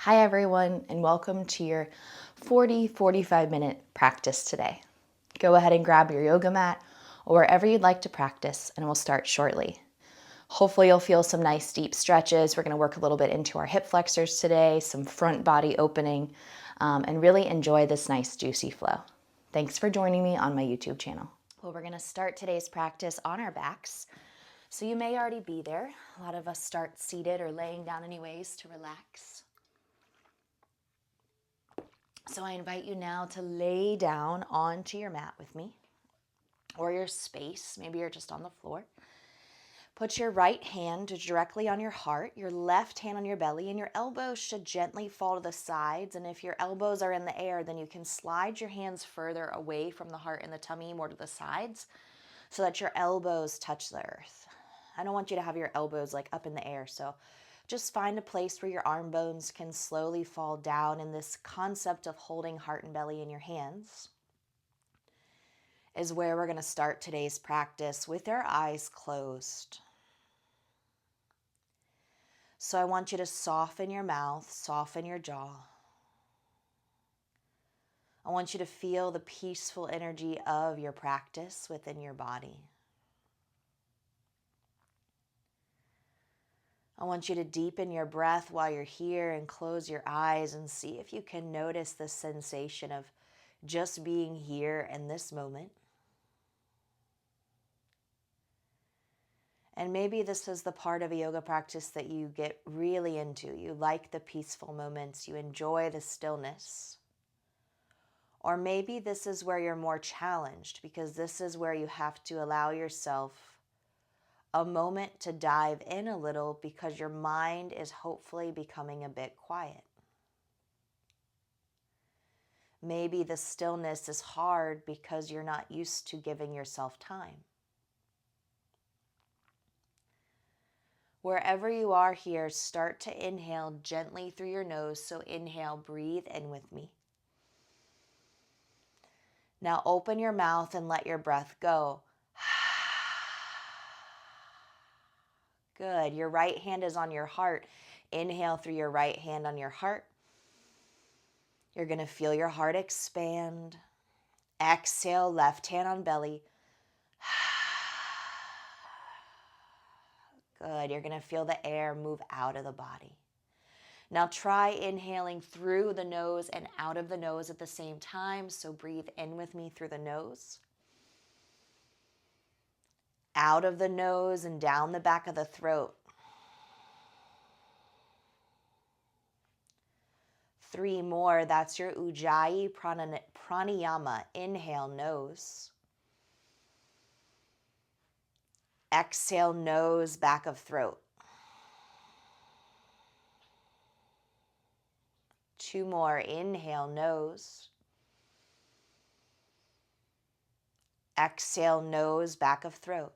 Hi everyone, and welcome to your 45 minute practice today. Go ahead and grab your yoga mat or wherever you'd like to practice, and we'll start shortly. Hopefully you'll feel some nice deep stretches. We're going to work a little bit into our hip flexors today, some front body opening, and really enjoy this nice juicy flow. Thanks for joining me on my YouTube channel. Well, we're going to start today's practice on our backs. So you may already be there. A lot of us start seated or laying down anyways to relax. So I invite you now to lay down onto your mat with me or your space. Maybe you're just on the floor. Put your right hand directly on your heart, your left hand on your belly, and your elbows should gently fall to the sides. And if your elbows are in the air, then you can slide your hands further away from the heart and the tummy, more to the sides, so that your elbows touch the earth. I don't want you to have your elbows like up in the air, so just find a place where your arm bones can slowly fall down in this concept of holding heart and belly in your hands is where we're going to start today's practice with our eyes closed. So I want you to soften your mouth, soften your jaw. I want you to feel the peaceful energy of your practice within your body. I want you to deepen your breath while you're here and close your eyes and see if you can notice the sensation of just being here in this moment. And maybe this is the part of a yoga practice that you get really into. You like the peaceful moments. You enjoy the stillness. Or maybe this is where you're more challenged because this is where you have to allow yourself a moment to dive in a little because your mind is hopefully becoming a bit quiet. Maybe the stillness is hard because you're not used to giving yourself time. Wherever you are here, start to inhale gently through your nose. So inhale, breathe in with me. Now open your mouth and let your breath go. Good. Your right hand is on your heart. Inhale through your right hand on your heart. You're going to feel your heart expand. Exhale, left hand on belly. Good. You're going to feel the air move out of the body. Now try inhaling through the nose and out of the nose at the same time. So breathe in with me through the nose. Out of the nose and down the back of the throat. 3 more. That's your Ujjayi Pranayama. Inhale, nose. Exhale, nose, back of throat. 2 more. Inhale, nose. Exhale, nose, back of throat.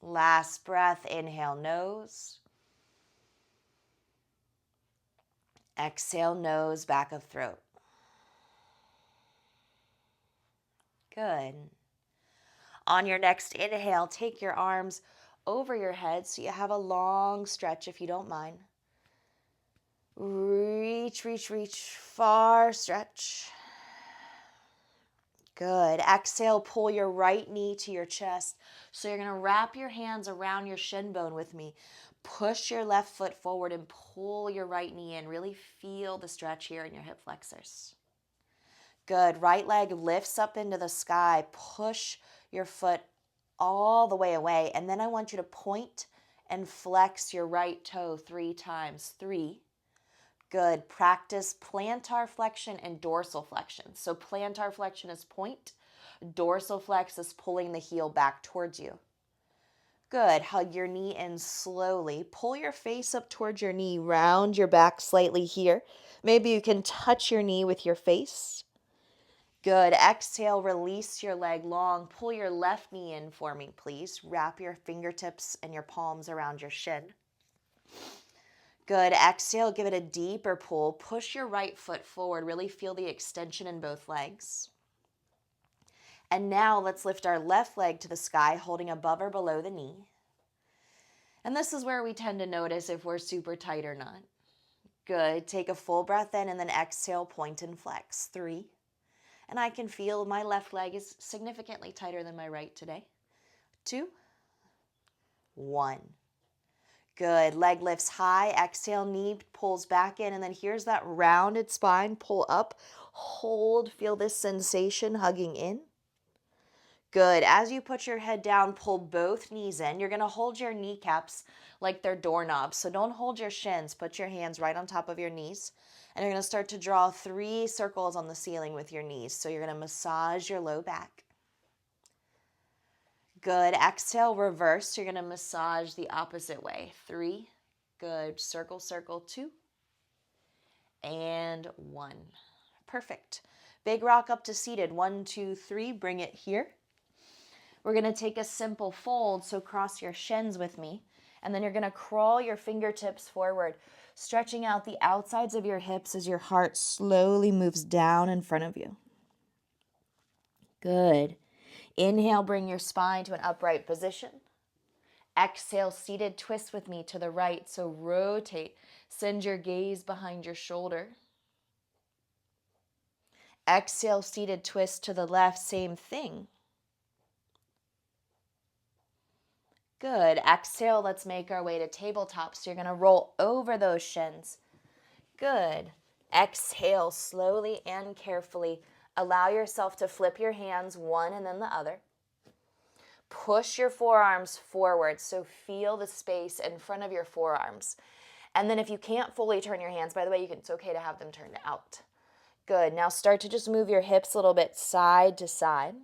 Last breath. Inhale, nose. Exhale, nose, back of throat. Good. On your next inhale, take your arms over your head so you have a long stretch if you don't mind. Reach, reach, reach, far stretch. Good. Exhale, pull your right knee to your chest. So you're going to wrap your hands around your shin bone with me. Push your left foot forward and pull your right knee in. Really feel the stretch here in your hip flexors. Good. Right leg lifts up into the sky. Push your foot all the way away. And then I want you to point and flex your right toe 3 times. 3. Good. Practice plantar flexion and dorsal flexion. So plantar flexion is point. Dorsal flex is pulling the heel back towards you. Good. Hug your knee in slowly. Pull your face up towards your knee. Round your back slightly here. Maybe you can touch your knee with your face. Good. Exhale, release your leg long. Pull your left knee in for me, please. Wrap your fingertips and your palms around your shin. Good. Exhale, give it a deeper pull. Push your right foot forward. Really feel the extension in both legs. And now let's lift our left leg to the sky, holding above or below the knee. And this is where we tend to notice if we're super tight or not. Good. Take a full breath in and then exhale, point and flex. 3. And I can feel my left leg is significantly tighter than my right today. 2, 1. Good. Leg lifts high. Exhale, knee pulls back in. And then here's that rounded spine. Pull up. Hold. Feel this sensation hugging in. Good. As you put your head down, pull both knees in. You're going to hold your kneecaps like they're doorknobs. So don't hold your shins. Put your hands right on top of your knees. And you're going to start to draw 3 circles on the ceiling with your knees. So you're going to massage your low back. Good. Exhale, reverse. You're going to massage the opposite way. 3. Good. Circle, circle. 2. And 1. Perfect. Big rock up to seated. 1, 2, 3. Bring it here. We're going to take a simple fold, so cross your shins with me. And then you're going to crawl your fingertips forward, stretching out the outsides of your hips as your heart slowly moves down in front of you. Good. Inhale, bring your spine to an upright position. Exhale, seated twist with me to the right, so rotate. Send your gaze behind your shoulder. Exhale, seated twist to the left, same thing. Good. Exhale, let's make our way to tabletop. So you're going to roll over those shins. Good. Exhale, slowly and carefully. Allow yourself to flip your hands one and then the other. Push your forearms forward, so feel the space in front of your forearms. And then if you can't fully turn your hands, by the way, it's okay to have them turned out. Good. Now start to just move your hips a little bit side to side.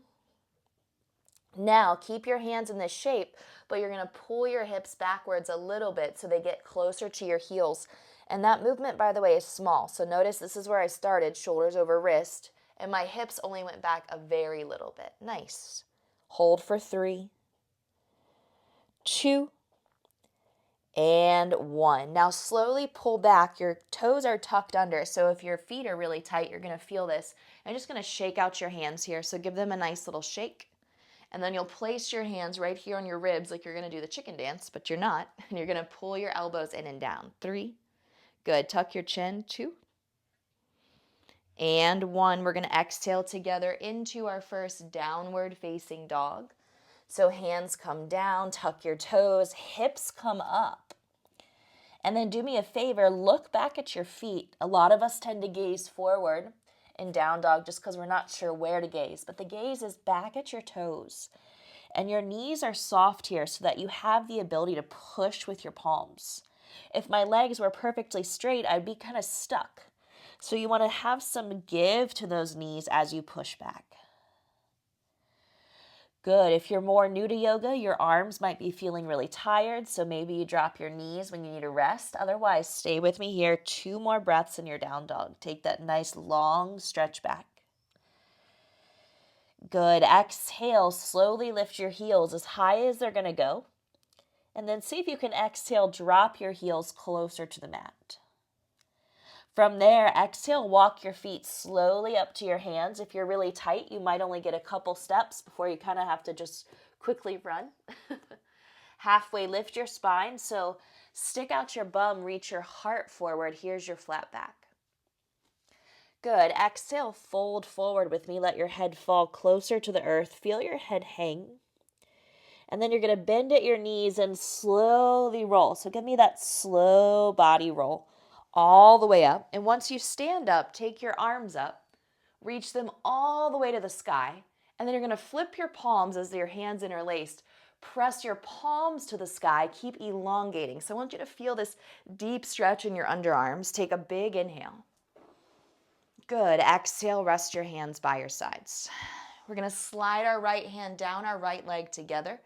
Now keep your hands in this shape, but you're going to pull your hips backwards a little bit so they get closer to your heels. And that movement, by the way, is small. So notice this is where I started, shoulders over wrist, and my hips only went back a very little bit. Nice. Hold for 3, 2, and 1. Now slowly pull back. Your toes are tucked under, so if your feet are really tight, you're going to feel this. I'm just going to shake out your hands here, so give them a nice little shake. And then you'll place your hands right here on your ribs like you're going to do the chicken dance, but you're not. And you're going to pull your elbows in and down. 3. Good. Tuck your chin. 2. And 1. We're going to exhale together into our first downward facing dog. So hands come down, tuck your toes, hips come up. And then do me a favor, look back at your feet. A lot of us tend to gaze forward in down dog just because we're not sure where to gaze. But the gaze is back at your toes. And your knees are soft here so that you have the ability to push with your palms. If my legs were perfectly straight, I'd be kind of stuck. So you want to have some give to those knees as you push back. Good. If you're more new to yoga, your arms might be feeling really tired, so maybe you drop your knees when you need a rest. Otherwise, stay with me here. 2 more breaths in your down dog. Take that nice long stretch back. Good. Exhale. Slowly lift your heels as high as they're going to go. And then see if you can exhale, drop your heels closer to the mat. From there, exhale, walk your feet slowly up to your hands. If you're really tight, you might only get a couple steps before you kind of have to just quickly run. Halfway lift your spine, so stick out your bum, reach your heart forward. Here's your flat back. Good. Exhale, fold forward with me. Let your head fall closer to the earth. Feel your head hang. And then you're going to bend at your knees and slowly roll. So give me that slow body roll. All the way up. And once you stand up, take your arms up, reach them all the way to the sky, and then you're going to flip your palms as your hands interlaced. Press your palms to the sky, keep elongating. So I want you to feel this deep stretch in your underarms. Take a big inhale. Good. Exhale, rest your hands by your sides. We're going to slide our right hand down our right leg together.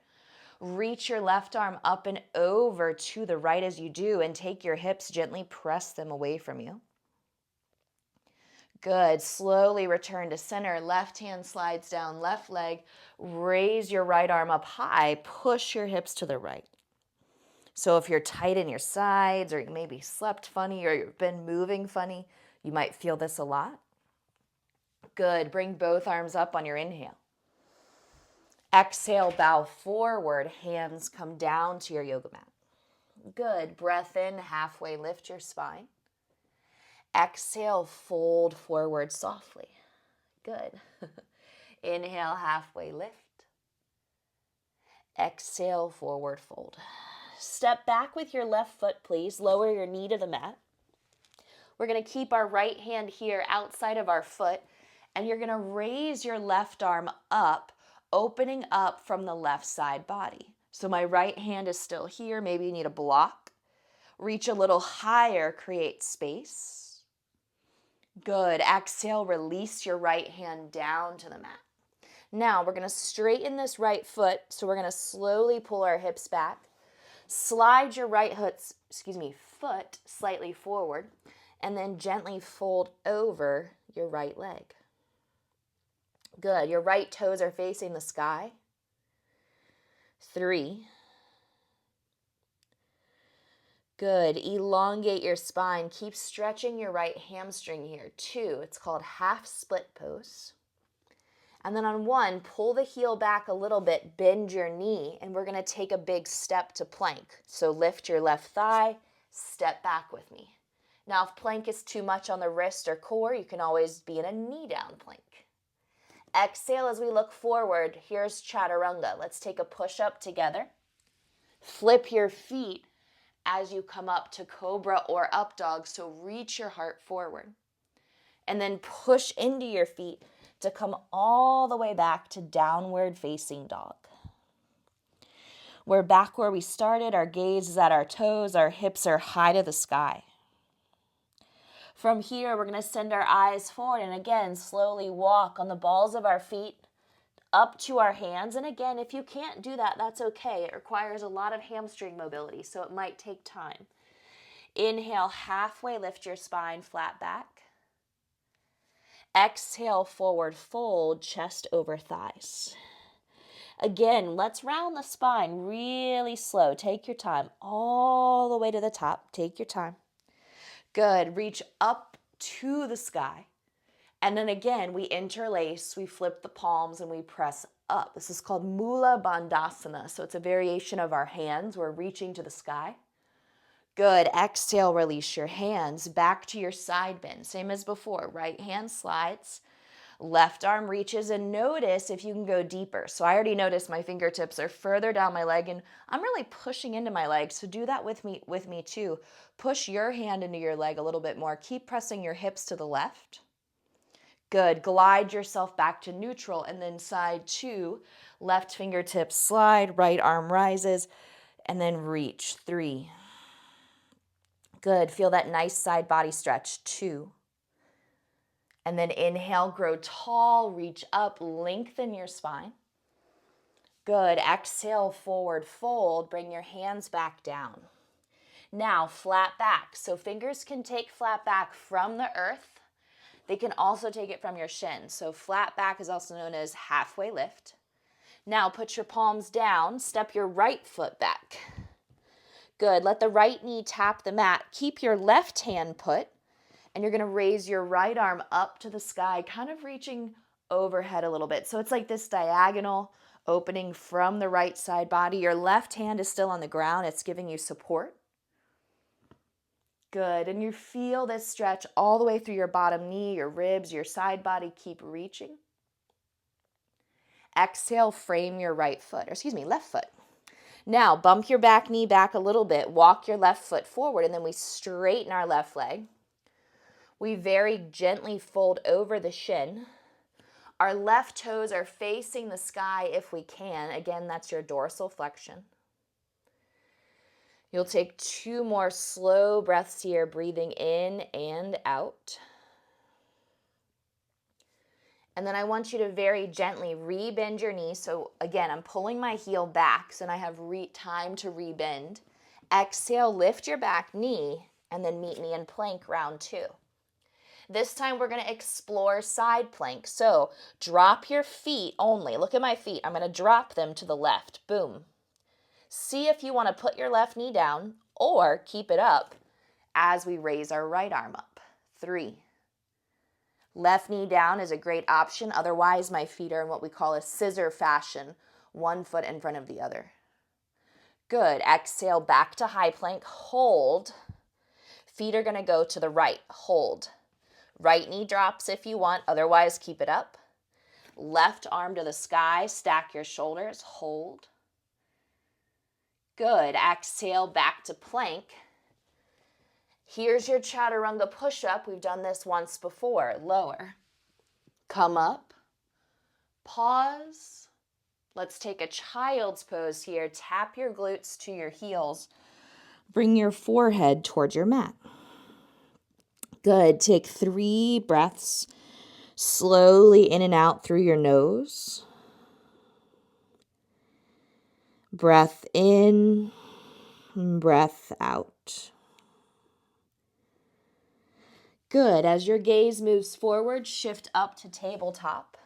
Reach your left arm up and over to the right as you do, and take your hips, gently press them away from you. Good. Slowly return to center. Left hand slides down, left leg. Raise your right arm up high. Push your hips to the right. So if you're tight in your sides, or you maybe slept funny, or you've been moving funny, you might feel this a lot. Good. Bring both arms up on your inhale. Exhale, bow forward, hands come down to your yoga mat. Good. Breath in, halfway lift your spine. Exhale, fold forward softly. Good. Inhale, halfway lift. Exhale, forward fold. Step back with your left foot, please. Lower your knee to the mat. We're going to keep our right hand here outside of our foot, and you're going to raise your left arm up, opening up from the left side body. So my right hand is still here. Maybe you need a block. Reach a little higher, create space. Good. Exhale, release your right hand down to the mat. Now we're going to straighten this right foot, so we're going to slowly pull our hips back. Slide your right foot slightly forward, and then gently fold over your right leg. Good. Your right toes are facing the sky. 3. Good. Elongate your spine. Keep stretching your right hamstring here. 2. It's called half split pose. And then on 1, pull the heel back a little bit, bend your knee, and we're going to take a big step to plank. So lift your left thigh, step back with me. Now, if plank is too much on the wrist or core, you can always be in a knee down plank. Exhale as we look forward. Here's chaturanga. Let's take a push up together. Flip your feet as you come up to cobra or up dog, so reach your heart forward. And then push into your feet to come all the way back to downward facing dog. We're back where we started. Our gaze is at our toes. Our hips are high to the sky. From here, we're going to send our eyes forward and again, slowly walk on the balls of our feet up to our hands. And again, if you can't do that, that's okay. It requires a lot of hamstring mobility, so it might take time. Inhale, halfway lift your spine, flat back. Exhale, forward fold, chest over thighs. Again, let's round the spine really slow. Take your time all the way to the top. Take your time. Good. Reach up to the sky. And then again, we interlace, we flip the palms, and we press up. This is called Mula Bandhasana. So it's a variation of our hands. We're reaching to the sky. Good. Exhale, release your hands back to your side bend. Same as before. Right hand slides. Left arm reaches, and notice if you can go deeper. So I already noticed my fingertips are further down my leg, and I'm really pushing into my leg. So do that with me too. Push your hand into your leg a little bit more. Keep pressing your hips to the left. Good. Glide yourself back to neutral, and then side 2. Left fingertips slide, right arm rises, and then reach. 3. Good. Feel that nice side body stretch. 2. And then inhale, grow tall, reach up, lengthen your spine. Good. Exhale, forward fold. Bring your hands back down. Now, flat back. So fingers can take flat back from the earth. They can also take it from your shin. So flat back is also known as halfway lift. Now, put your palms down. Step your right foot back. Good. Let the right knee tap the mat. Keep your left hand put. And you're going to raise your right arm up to the sky, kind of reaching overhead a little bit. So it's like this diagonal opening from the right side body. Your left hand is still on the ground. It's giving you support. Good. And you feel this stretch all the way through your bottom knee, your ribs, your side body. Keep reaching. Exhale, frame your left foot. Now, bump your back knee back a little bit. Walk your left foot forward, and then we straighten our left leg. We very gently fold over the shin. Our left toes are facing the sky if we can. Again, that's your dorsal flexion. You'll take 2 more slow breaths here, breathing in and out. And then I want you to very gently rebend your knee. So again, I'm pulling my heel back, so I have time to rebend. Exhale, lift your back knee, and then meet me in plank round 2. This time we're going to explore side plank. So drop your feet only. Look at my feet. I'm going to drop them to the left. Boom. See if you want to put your left knee down or keep it up as we raise our right arm up. 3. Left knee down is a great option. Otherwise, my feet are in what we call a scissor fashion, one foot in front of the other. Good. Exhale back to high plank. Hold. Feet are going to go to the right. Hold. Right knee drops if you want. Otherwise, keep it up. Left arm to the sky. Stack your shoulders. Hold. Good. Exhale back to plank. Here's your chaturanga push-up. We've done this once before. Lower. Come up. Pause. Let's take a child's pose here. Tap your glutes to your heels. Bring your forehead towards your mat. Good. Take 3 breaths slowly in and out through your nose. Breath in, breath out. Good. As your gaze moves forward, shift up to tabletop.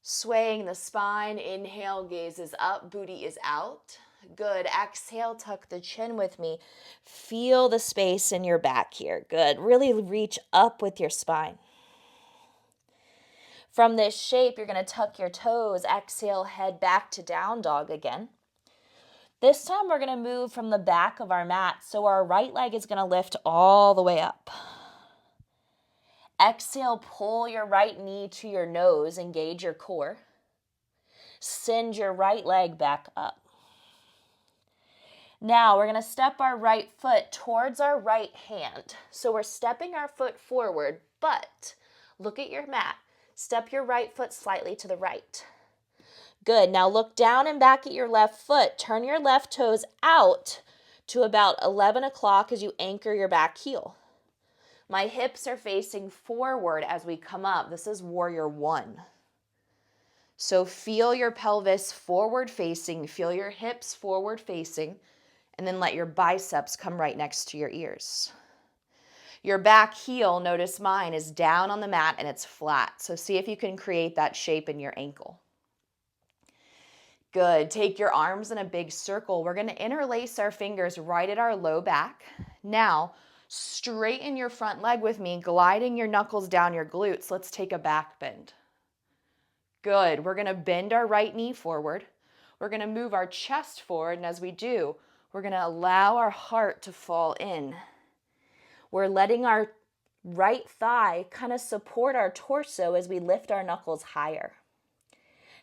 Swaying the spine, inhale, gaze is up, booty is out. Good. Exhale, tuck the chin with me. Feel the space in your back here. Good. Really reach up with your spine. From this shape, you're going to tuck your toes. Exhale, head back to down dog again. This time, we're going to move from the back of our mat, so our right leg is going to lift all the way up. Exhale, pull your right knee to your nose, engage your core. Send your right leg back up. Now, we're going to step our right foot towards our right hand. So we're stepping our foot forward, but look at your mat. Step your right foot slightly to the right. Good. Now look down and back at your left foot. Turn your left toes out to about 11 o'clock as you anchor your back heel. My hips are facing forward as we come up. This is warrior 1. So feel your pelvis forward facing, feel your hips forward facing, and then let your biceps come right next to your ears. Your back heel, notice mine, is down on the mat and it's flat. So see if you can create that shape in your ankle. Good. Take your arms in a big circle. We're going to interlace our fingers right at our low back. Now, straighten your front leg with me, gliding your knuckles down your glutes. Let's take a back bend. Good. We're going to bend our right knee forward. We're going to move our chest forward, and as we do, we're going to allow our heart to fall in. We're letting our right thigh kind of support our torso as we lift our knuckles higher.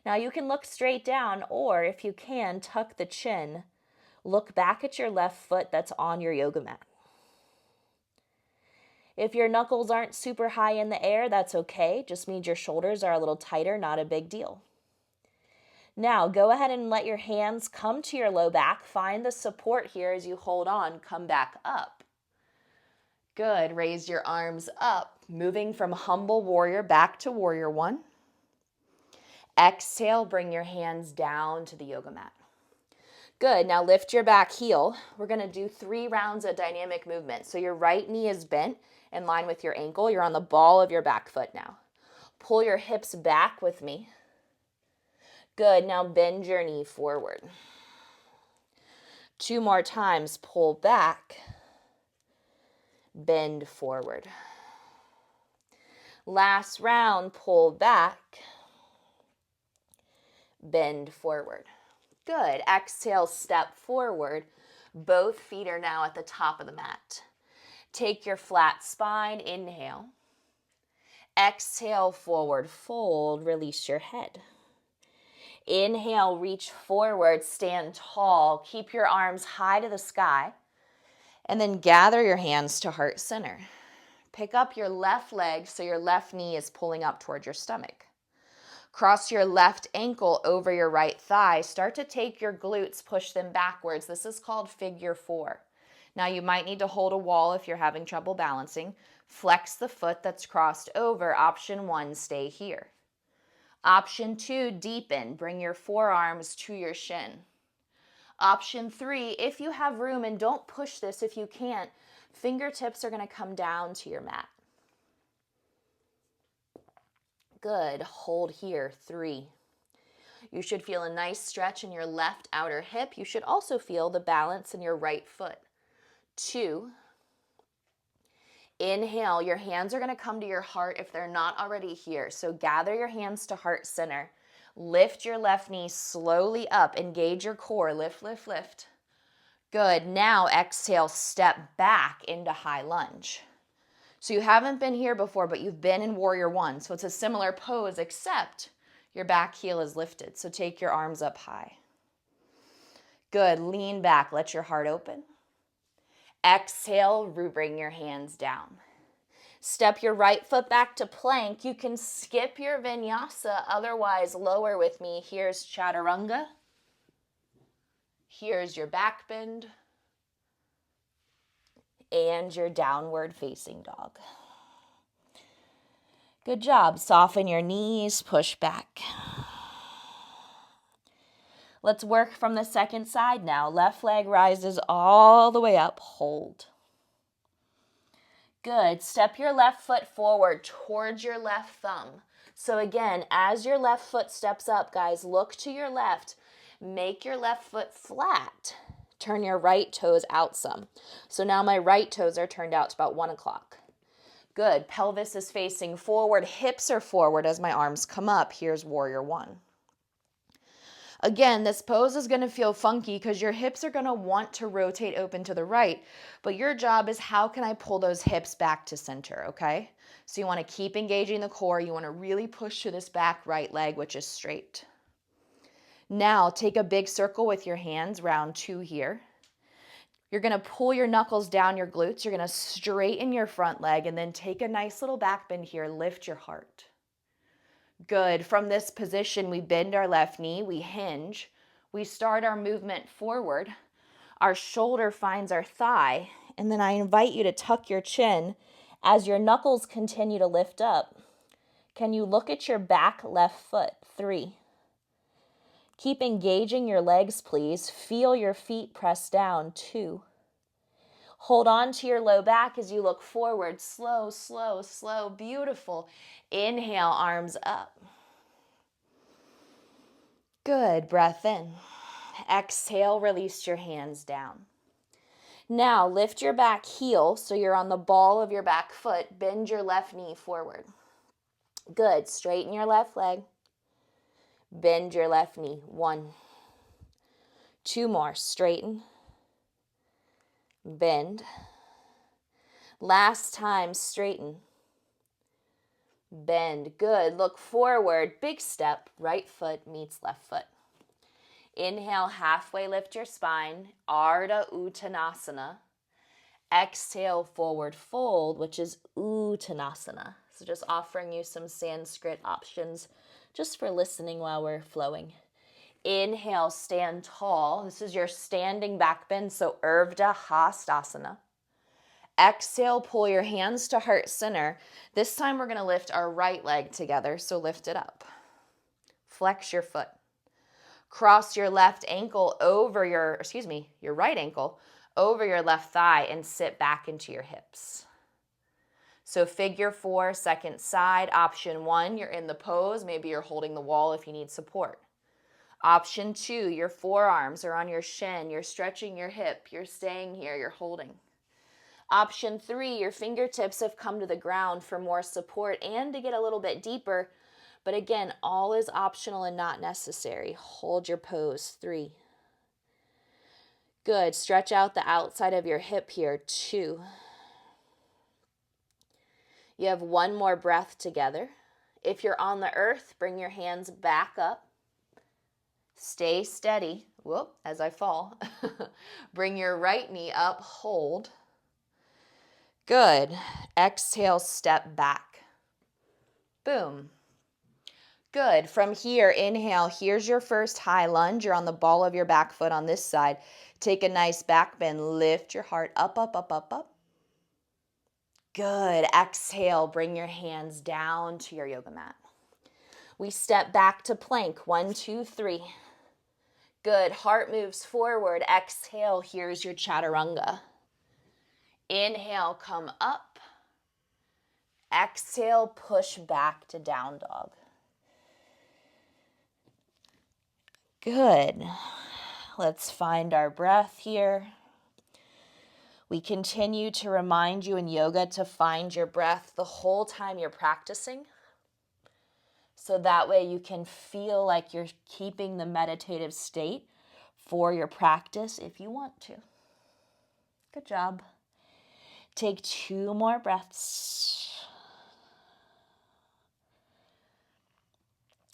Now you can look straight down, or if you can, tuck the chin. Look back at your left foot that's on your yoga mat. If your knuckles aren't super high in the air, that's okay. Just means your shoulders are a little tighter, not a big deal. Now, go ahead and let your hands come to your low back. Find the support here as you hold on. Come back up. Good. Raise your arms up. Moving from humble warrior back to warrior 1. Exhale, bring your hands down to the yoga mat. Good. Now lift your back heel. We're going to do 3 rounds of dynamic movement. So your right knee is bent in line with your ankle. You're on the ball of your back foot now. Pull your hips back with me. Good. Now bend your knee forward. 2 more times. Pull back. Bend forward. Last round. Pull back. Bend forward. Good. Exhale, step forward. Both feet are now at the top of the mat. Take your flat spine. Inhale. Exhale, forward fold. Release your head. Inhale, reach forward, stand tall. Keep your arms high to the sky. And then gather your hands to heart center. Pick up your left leg so your left knee is pulling up towards your stomach. Cross your left ankle over your right thigh. Start to take your glutes, push them backwards. This is called figure 4. Now you might need to hold a wall if you're having trouble balancing. Flex the foot that's crossed over. Option 1, stay here. Option 2, deepen. Bring your forearms to your shin. Option 3, if you have room, and don't push this if you can't, fingertips are going to come down to your mat. Good. Hold here. 3. You should feel a nice stretch in your left outer hip. You should also feel the balance in your right foot. 2. Inhale. Your hands are going to come to your heart if they're not already here. So gather your hands to heart center. Lift your left knee slowly up. Engage your core. Lift, lift, lift. Good. Now exhale, step back into high lunge. So you haven't been here before, but you've been in warrior one. So it's a similar pose, except your back heel is lifted. So take your arms up high. Good. Lean back. Let your heart open. Exhale, bring your hands down. Step your right foot back to plank. You can skip your vinyasa, otherwise lower with me. Here's chaturanga. Here's your back bend. And your downward facing dog. Good job. Soften your knees, push back. Let's work from the second side now. Left leg rises all the way up. Hold. Good. Step your left foot forward towards your left thumb. So again, as your left foot steps up, guys, look to your left. Make your left foot flat. Turn your right toes out some. So now my right toes are turned out to about 1 o'clock. Good. Pelvis is facing forward. Hips are forward as my arms come up. Here's warrior one. Again, this pose is going to feel funky because your hips are going to want to rotate open to the right, but your job is how can I pull those hips back to center, okay? So you want to keep engaging the core. You want to really push to this back right leg, which is straight. Now, take a big circle with your hands, round 2 here. You're going to pull your knuckles down your glutes. You're going to straighten your front leg and then take a nice little back bend here. Lift your heart. Good. From this position, we bend our left knee, we hinge, we start our movement forward, our shoulder finds our thigh, and then I invite you to tuck your chin as your knuckles continue to lift up. Can you look at your back left foot? 3. Keep engaging your legs, please. Feel your feet press down. 2. Hold on to your low back as you look forward. Slow, slow, slow. Beautiful. Inhale, arms up. Good. Breath in. Exhale, release your hands down. Now, lift your back heel so you're on the ball of your back foot. Bend your left knee forward. Good. Straighten your left leg. Bend your left knee. 1. 2 more. Straighten. Bend. Last time, straighten. Bend. Good. Look forward. Big step. Right foot meets left foot. Inhale, halfway lift your spine. Ardha Uttanasana. Exhale, forward fold, which is Uttanasana. So just offering you some Sanskrit options just for listening while we're flowing. Inhale, stand tall. This is your standing back bend, so Urdhva Hastasana. Exhale, pull your hands to heart center. This time we're going to lift our right leg together, so lift it up. Flex your foot. Cross your left ankle over your right ankle over your left thigh and sit back into your hips. So figure 4, second side. Option 1, you're in the pose. Maybe you're holding the wall if you need support. Option 2, your forearms are on your shin. You're stretching your hip. You're staying here. You're holding. Option 3, your fingertips have come to the ground for more support and to get a little bit deeper. But again, all is optional and not necessary. Hold your pose. 3. Good. Stretch out the outside of your hip here. 2. You have 1 more breath together. If you're on the earth, bring your hands back up. Stay steady. Whoop, as I fall. Bring your right knee up. Hold. Good. Exhale, step back. Boom. Good. From here, inhale. Here's your first high lunge. You're on the ball of your back foot on this side. Take a nice back bend. Lift your heart up, up, up, up, up. Good. Exhale. Bring your hands down to your yoga mat. We step back to plank. 1, 2, 3. Good. Heart moves forward. Exhale. Here's your chaturanga. Inhale, come up. Exhale, push back to down dog. Good. Let's find our breath here. We continue to remind you in yoga to find your breath the whole time you're practicing. So that way you can feel like you're keeping the meditative state for your practice if you want to. Good job. Take 2 more breaths.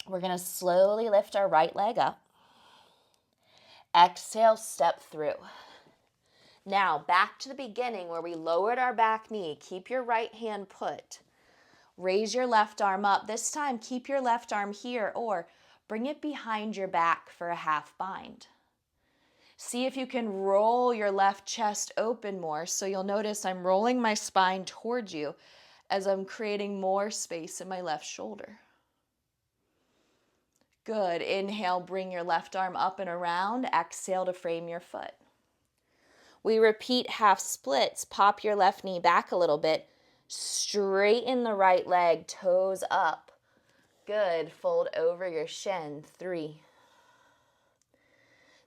We're going to slowly lift our right leg up. Exhale, step through. Now, back to the beginning where we lowered our back knee. Keep your right hand put. Raise your left arm up. This time, keep your left arm here or bring it behind your back for a half bind. See if you can roll your left chest open more. So you'll notice I'm rolling my spine towards you as I'm creating more space in my left shoulder. Good. Inhale, bring your left arm up and around. Exhale to frame your foot. We repeat half splits. Pop your left knee back a little bit. Straighten the right leg, toes up. Good. Fold over your shin. 3.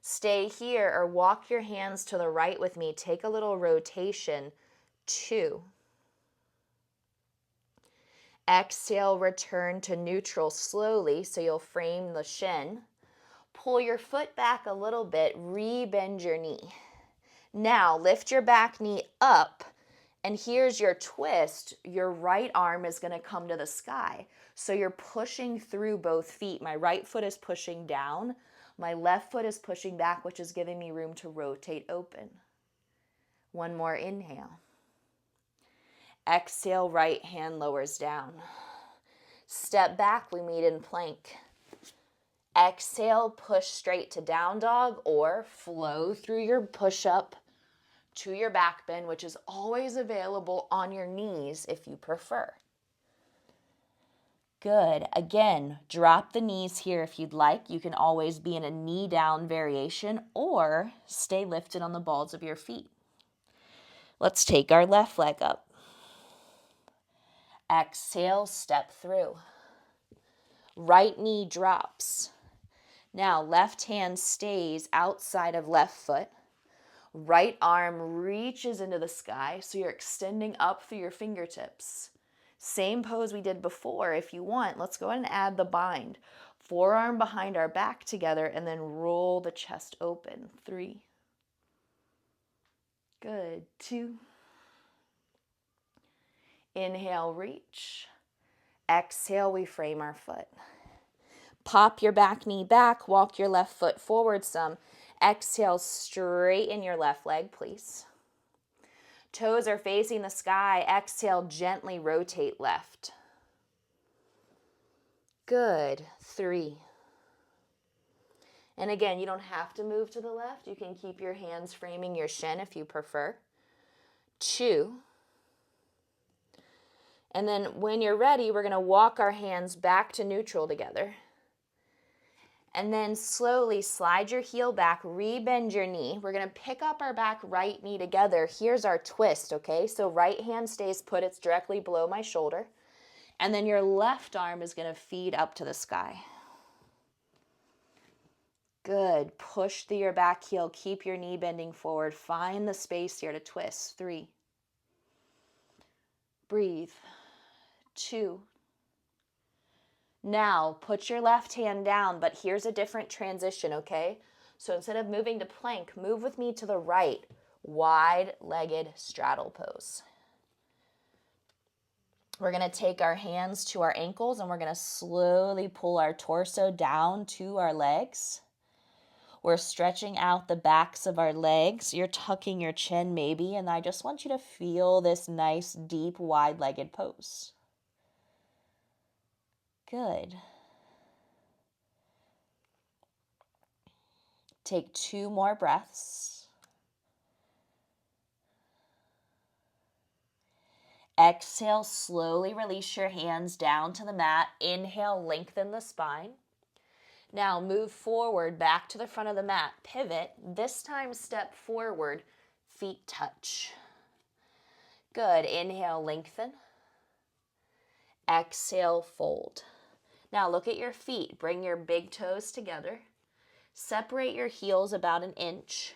Stay here or walk your hands to the right with me. Take a little rotation. 2. Exhale, return to neutral slowly so you'll frame the shin. Pull your foot back a little bit. Re-bend your knee. Now lift your back knee up. And here's your twist. Your right arm is going to come to the sky. So you're pushing through both feet. My right foot is pushing down. My left foot is pushing back, which is giving me room to rotate open. 1 more inhale. Exhale, right hand lowers down. Step back, we meet in plank. Exhale, push straight to down dog or flow through your push-up to your back bend, which is always available on your knees if you prefer. Good. Again, drop the knees here if you'd like. You can always be in a knee down variation or stay lifted on the balls of your feet. Let's take our left leg up. Exhale, step through. Right knee drops. Now left hand stays outside of left foot. Right arm reaches into the sky, so you're extending up through your fingertips. Same pose we did before. If you want, let's go ahead and add the bind. Forearm behind our back together and then roll the chest open. 3. Good. 2. Inhale, reach. Exhale, we frame our foot. Pop your back knee back, walk your left foot forward some. Exhale, straighten your left leg, please. Toes are facing the sky. Exhale, gently rotate left. Good. 3. And again, you don't have to move to the left. You can keep your hands framing your shin if you prefer. 2. And then when you're ready, we're going to walk our hands back to neutral together. And then slowly slide your heel back, re-bend your knee. We're going to pick up our back right knee together. Here's our twist, okay? So right hand stays put. It's directly below my shoulder. And then your left arm is going to feed up to the sky. Good. Push through your back heel. Keep your knee bending forward. Find the space here to twist. 3. Breathe. 2. Now, put your left hand down, but here's a different transition, okay? So instead of moving to plank, move with me to the right, wide-legged straddle pose. We're going to take our hands to our ankles, and we're going to slowly pull our torso down to our legs. We're stretching out the backs of our legs. You're tucking your chin maybe, and I just want you to feel this nice, deep, wide-legged pose. Good. Take 2 more breaths. Exhale, slowly release your hands down to the mat. Inhale, lengthen the spine. Now move forward back to the front of the mat. Pivot. This time step forward. Feet touch. Good. Inhale, lengthen. Exhale, fold. Now look at your feet. Bring your big toes together. Separate your heels about 1 inch.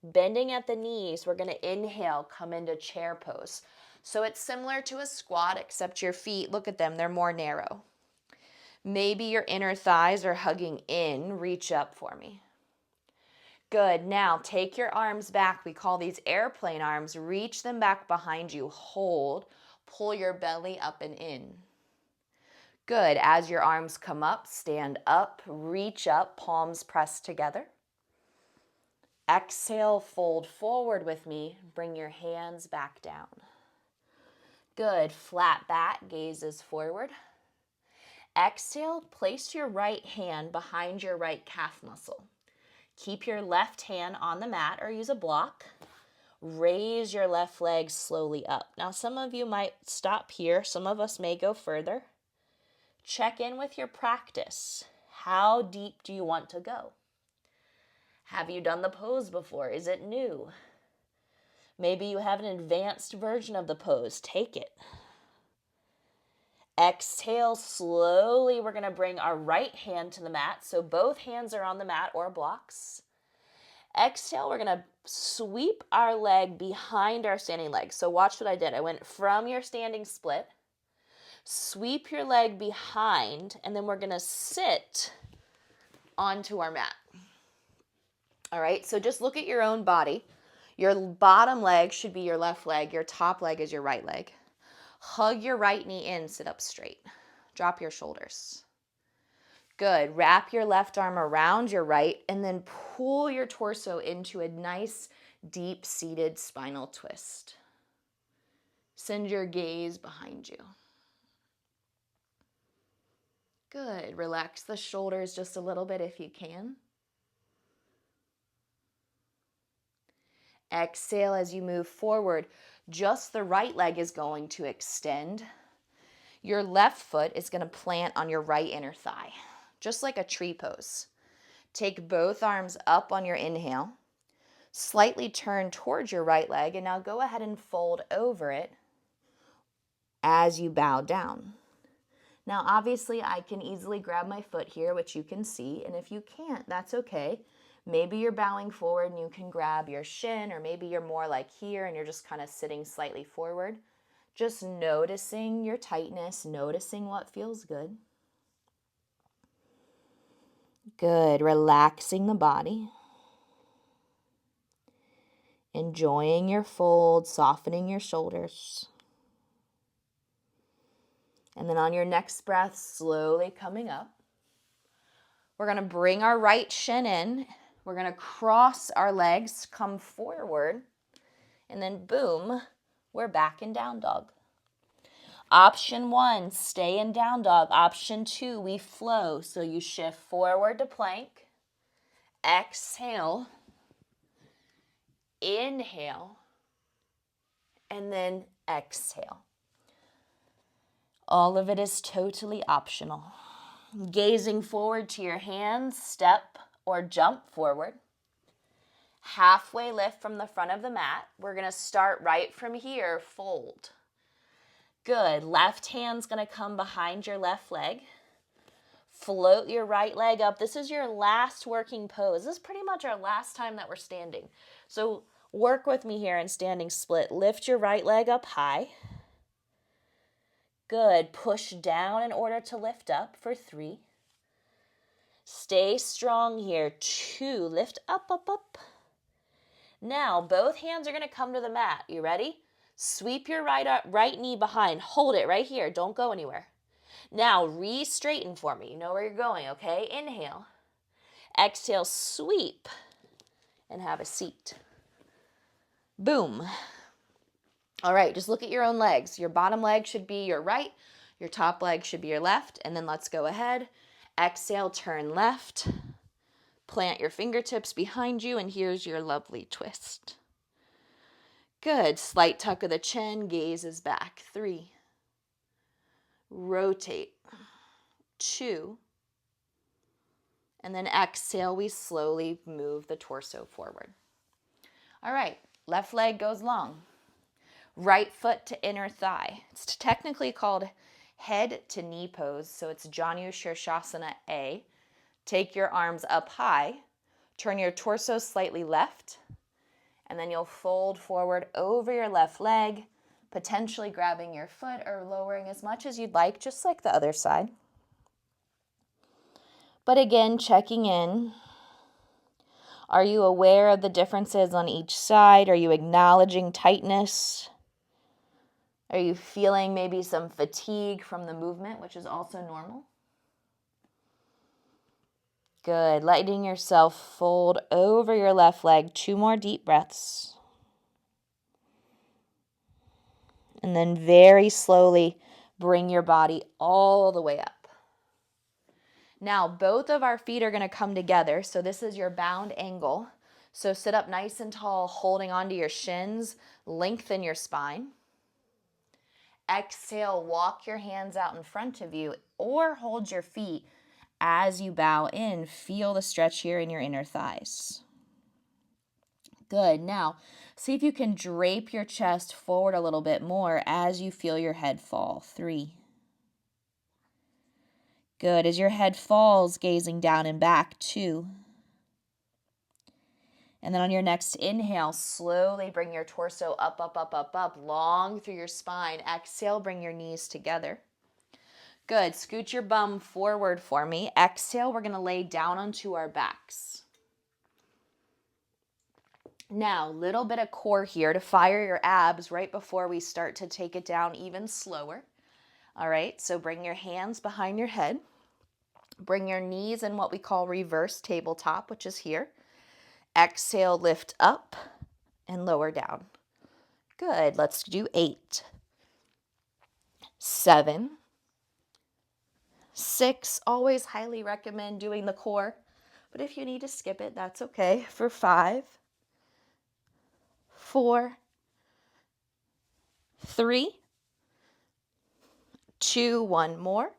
Bending at the knees, we're going to inhale, come into chair pose. So it's similar to a squat, except your feet, look at them, they're more narrow. Maybe your inner thighs are hugging in. Reach up for me. Good. Now take your arms back. We call these airplane arms. Reach them back behind you. Hold. Pull your belly up and in. Good. As your arms come up, stand up, reach up, palms pressed together. Exhale, fold forward with me. Bring your hands back down. Good. Flat back, gazes forward. Exhale, place your right hand behind your right calf muscle. Keep your left hand on the mat or use a block. Raise your left leg slowly up. Now, some of you might stop here. Some of us may go further. Check in with your practice. How deep do you want to go? Have you done the pose before? Is it new? Maybe you have an advanced version of the pose. Take it. Exhale slowly. We're going to bring our right hand to the mat. So both hands are on the mat or blocks. Exhale, we're going to sweep our leg behind our standing leg. So watch what I did. I went from your standing split, sweep your leg behind, and then we're going to sit onto our mat. All right, so just look at your own body. Your bottom leg should be your left leg. Your top leg is your right leg. Hug your right knee in, sit up straight. Drop your shoulders. Good. Wrap your left arm around your right and then pull your torso into a nice, deep-seated spinal twist. Send your gaze behind you. Good. Relax the shoulders just a little bit if you can. Exhale as you move forward. Just the right leg is going to extend. Your left foot is going to plant on your right inner thigh, just like a tree pose. Take both arms up on your inhale. Slightly turn towards your right leg, and now go ahead and fold over it as you bow down. Now, obviously, I can easily grab my foot here, which you can see, and if you can't, that's okay. Maybe you're bowing forward and you can grab your shin, or maybe you're more like here and you're just kind of sitting slightly forward. Just noticing your tightness, noticing what feels good. Good. Relaxing the body. Enjoying your fold, softening your shoulders. And then on your next breath, slowly coming up. We're going to bring our right shin in. We're going to cross our legs, come forward, and then boom, we're back in down dog. Option 1, stay in down dog. Option 2, we flow. So you shift forward to plank. Exhale. Inhale. And then exhale. All of it is totally optional. Gazing forward to your hands, step or jump forward. Halfway lift from the front of the mat. We're going to start right from here, fold. Good. Left hand's going to come behind your left leg. Float your right leg up. This is your last working pose. This is pretty much our last time that we're standing. So work with me here in standing split. Lift your right leg up high. Good. Push down in order to lift up for 3. Stay strong here. 2. Lift up, up, up. Now, both hands are going to come to the mat. You ready? Sweep your right knee behind. Hold it right here. Don't go anywhere. Now, re-straighten for me. You know where you're going, okay? Inhale. Exhale, sweep. And have a seat. Boom. All right, just look at your own legs. Your bottom leg should be your right. Your top leg should be your left. And then let's go ahead. Exhale, turn left. Plant your fingertips behind you, and here's your lovely twist. Good. Slight tuck of the chin, gazes back. 3. Rotate. 2. And then exhale, we slowly move the torso forward. All right, left leg goes long. Right foot to inner thigh. It's technically called head to knee pose, so it's Janu Shirshasana A. Take your arms up high, turn your torso slightly left, and then you'll fold forward over your left leg, potentially grabbing your foot or lowering as much as you'd like, just like the other side. But again, checking in. Are you aware of the differences on each side? Are you acknowledging tightness? Are you feeling maybe some fatigue from the movement, which is also normal? Good. Letting yourself fold over your left leg. 2 more deep breaths. And then very slowly bring your body all the way up. Now, both of our feet are going to come together. So this is your bound angle. So sit up nice and tall, holding onto your shins. Lengthen your spine. Exhale, walk your hands out in front of you or hold your feet as you bow in. Feel the stretch here in your inner thighs. Good. Now, see if you can drape your chest forward a little bit more as you feel your head fall. 3. Good. As your head falls, gazing down and back. 2. And then on your next inhale, slowly bring your torso up, up, up, up, up, long through your spine. Exhale, bring your knees together. Good. Scoot your bum forward for me. Exhale, we're going to lay down onto our backs. Now, little bit of core here to fire your abs right before we start to take it down even slower. All right, so bring your hands behind your head. Bring your knees in what we call reverse tabletop, which is here. Exhale, lift up and lower down. Good. Let's do 8, 7, 6. Always highly recommend doing the core, but if you need to skip it, that's okay. For 5, 4, 3, 2, 1 more.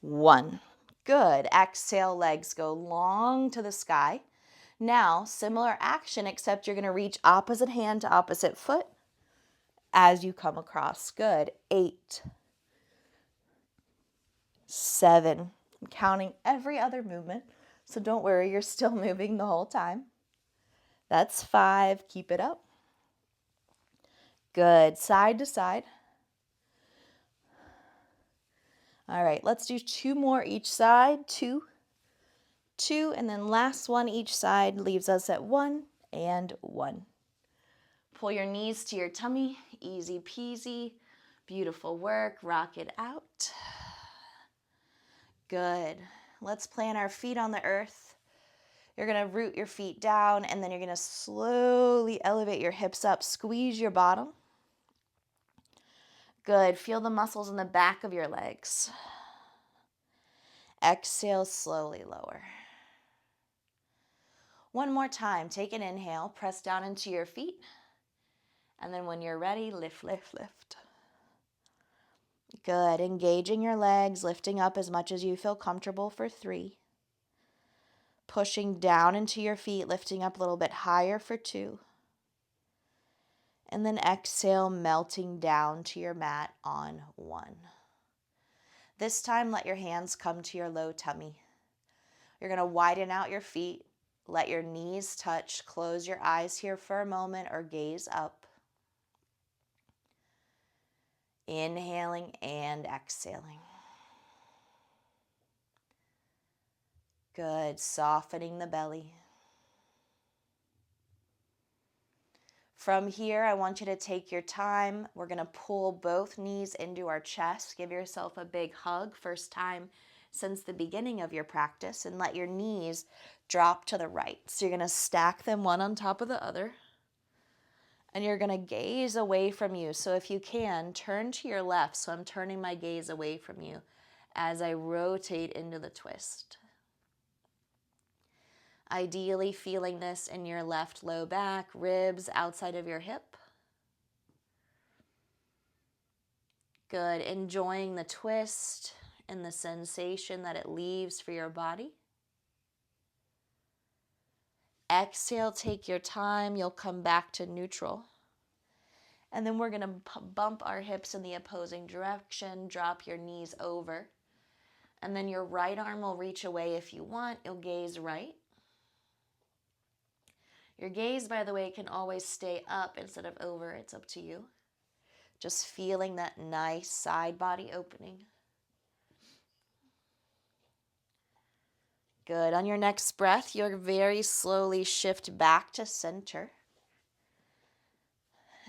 1. Good. Exhale, legs go long to the sky. Now, similar action, except you're going to reach opposite hand to opposite foot as you come across. Good. 8, 7. I'm counting every other movement, so don't worry, you're still moving the whole time. That's 5. Keep it up. Good. Side to side. All right, let's do 2 more each side. 2, 2, and then last one each side leaves us at 1 and 1. Pull your knees to your tummy. Easy peasy. Beautiful work. Rock it out. Good. Let's plant our feet on the earth. You're going to root your feet down, and then you're going to slowly elevate your hips up. Squeeze your bottom. Good. Feel the muscles in the back of your legs. Exhale, slowly lower. One more time. Take an inhale. Press down into your feet. And then when you're ready, lift, lift, lift. Good. Engaging your legs, lifting up as much as you feel comfortable for 3. Pushing down into your feet, lifting up a little bit higher for 2. And then exhale, melting down to your mat on 1. This time, let your hands come to your low tummy. You're going to widen out your feet. Let your knees touch. Close your eyes here for a moment or gaze up. Inhaling and exhaling. Good. Softening the belly. From here, I want you to take your time. We're going to pull both knees into our chest. Give yourself a big hug. First time since the beginning of your practice. And let your knees drop to the right. So you're going to stack them one on top of the other. And you're going to gaze away from you. So if you can, turn to your left. So I'm turning my gaze away from you as I rotate into the twist. Ideally feeling this in your left low back, ribs outside of your hip. Good. Enjoying the twist and the sensation that it leaves for your body. Exhale, take your time. You'll come back to neutral. And then we're going to bump our hips in the opposing direction. Drop your knees over. And then your right arm will reach away if you want. You'll gaze right. Your gaze, by the way, can always stay up instead of over. It's up to you. Just feeling that nice side body opening. Good. On your next breath, you'll very slowly shift back to center.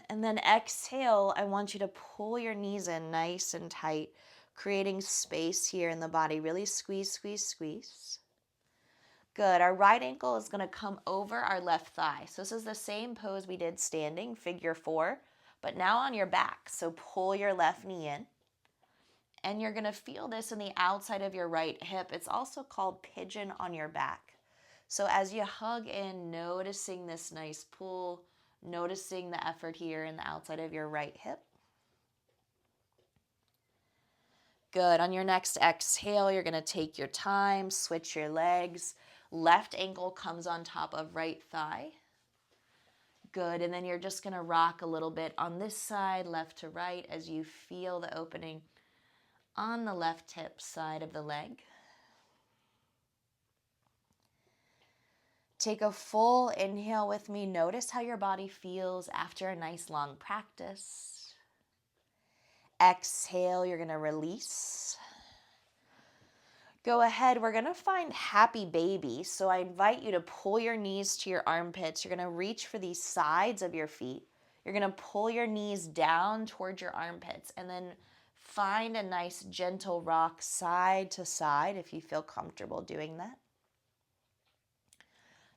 And then exhale, I want you to pull your knees in nice and tight, creating space here in the body. Really squeeze, squeeze, squeeze. Good. Our right ankle is going to come over our left thigh. So this is the same pose we did standing, figure 4, but now on your back. So pull your left knee in. And you're going to feel this in the outside of your right hip. It's also called pigeon on your back. So as you hug in, noticing this nice pull, noticing the effort here in the outside of your right hip. Good. On your next exhale, you're going to take your time, switch your legs. Left ankle comes on top of right thigh. Good. And then you're just going to rock a little bit on this side, left to right, as you feel the opening on the left hip side of the leg. Take a full inhale with me. Notice how your body feels after a nice long practice. Exhale, you're going to release. Go ahead, we're going to find happy baby. So I invite you to pull your knees to your armpits. You're going to reach for the sides of your feet. You're going to pull your knees down towards your armpits and then find a nice gentle rock side to side if you feel comfortable doing that.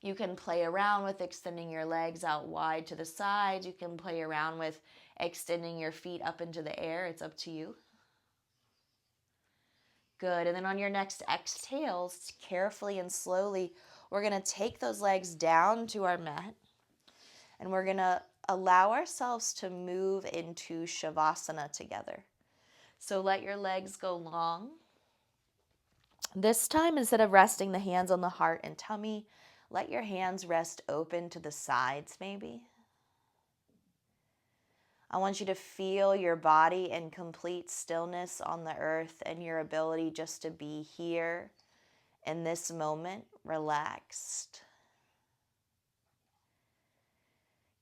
You can play around with extending your legs out wide to the sides. You can play around with extending your feet up into the air. It's up to you. Good. And then on your next exhales, carefully and slowly, we're going to take those legs down to our mat. And we're going to allow ourselves to move into Shavasana together. So let your legs go long. This time, instead of resting the hands on the heart and tummy, let your hands rest open to the sides maybe. I want you to feel your body in complete stillness on the earth and your ability just to be here in this moment, relaxed.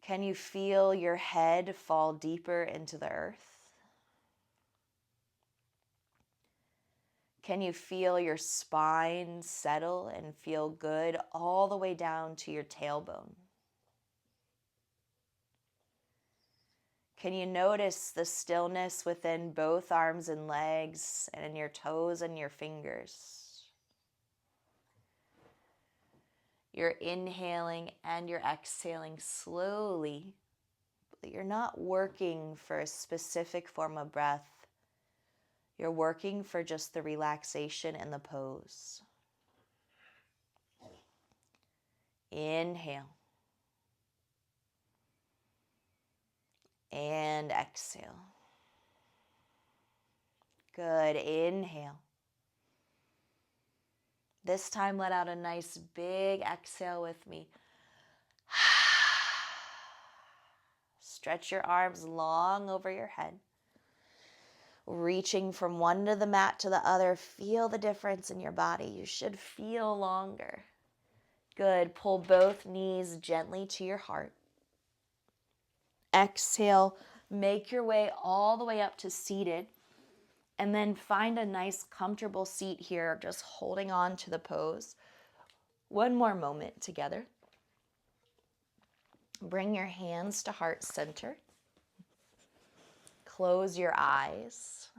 Can you feel your head fall deeper into the earth? Can you feel your spine settle and feel good all the way down to your tailbone? Can you notice the stillness within both arms and legs and in your toes and your fingers? You're inhaling and you're exhaling slowly, but you're not working for a specific form of breath. You're working for just the relaxation and the pose. Inhale. And exhale. Good. Inhale. This time, let out a nice big exhale with me. Stretch your arms long over your head. Reaching from one end of the mat to the other. Feel the difference in your body. You should feel longer. Good. Pull both knees gently to your heart. Exhale. Make your way all the way up to seated. And then find a nice comfortable seat here, just holding on to the pose. One more moment together. Bring your hands to heart center. Close your eyes.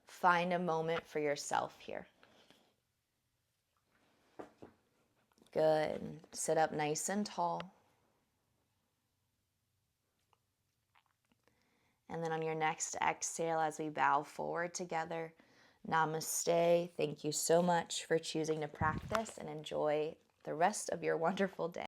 Find a moment for yourself here. Good. Sit up nice and tall. And then on your next exhale, as we bow forward together, Namaste. Thank you so much for choosing to practice and enjoy the rest of your wonderful day.